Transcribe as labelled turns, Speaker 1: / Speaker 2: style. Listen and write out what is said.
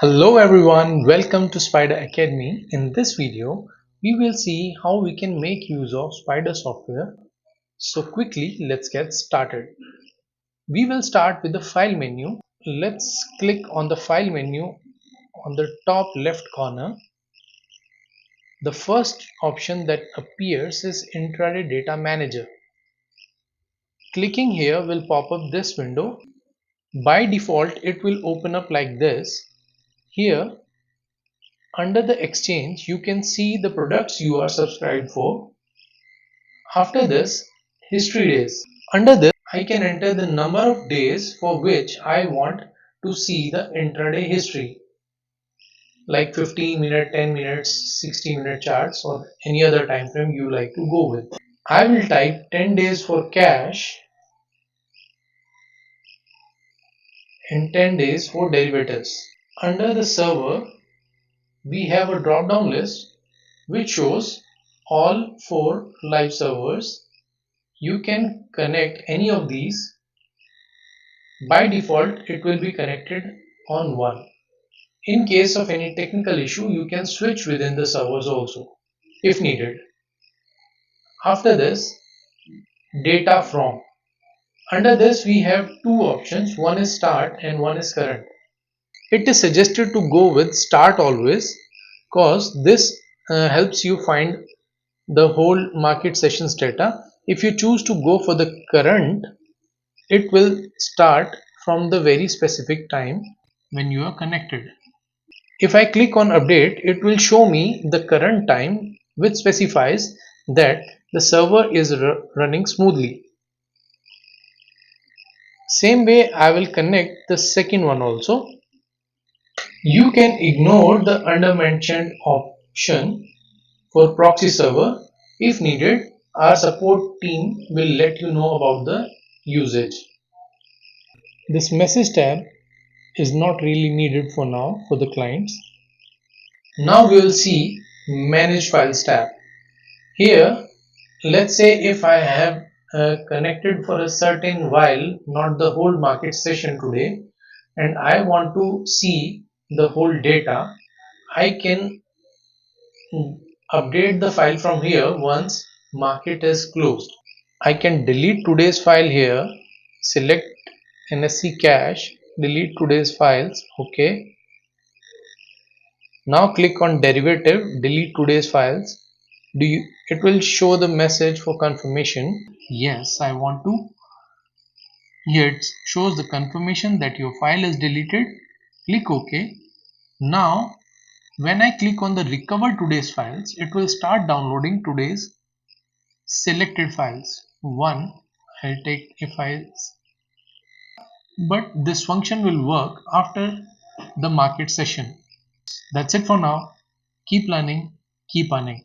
Speaker 1: Hello everyone, welcome to Spider Academy. In this video, we will see how we can make use of Spider software. So quickly, let's get started. We will start with the file menu. Let's click on the file menu on the top left corner. The first option that appears is Intraday Data Manager. Clicking here will pop up this window. By default, it will open up like this. Here, under the exchange, you can see the products you are subscribed for. After this, history days. Under this, I can enter the number of days for which I want to see the intraday history, like 15 minute, 10 minutes, 60-minute charts, or any other time frame you like to go with. I will type 10 days for cash and 10 days for derivatives. Under the server, we have a drop down list which shows all 4 live servers. You can connect any of these. By default, it will be connected on one. In case of any technical issue, you can switch within the servers also, if needed. After this, data from. Under this, we have two options. One is start and one is current. It is suggested to go with start always because this helps you find the whole market sessions data. If you choose to go for the current, it will start from the very specific time when you are connected. If I click on update, it will show me the current time which specifies that the server is running smoothly. Same way I will connect the second one also. You can ignore the under mentioned option for proxy server. If needed, our support team will let you know about the usage. This message tab is not really needed for now for the clients. Now we will see manage files tab. Here, let's say if I have connected for a certain while, not the whole market session today, and I want to see the whole data, I can update the file from here once market is closed. I can delete today's file here, select NSE cache, delete today's files, okay. Now click on derivative, delete today's files. It will show the message for confirmation. Yes, I want to. Here it shows the confirmation that your file is deleted. Click OK. Now, when I click on the recover today's files, it will start downloading today's selected files. One, I'll take a files. But this function will work after the market session. That's it for now. Keep learning, keep earning.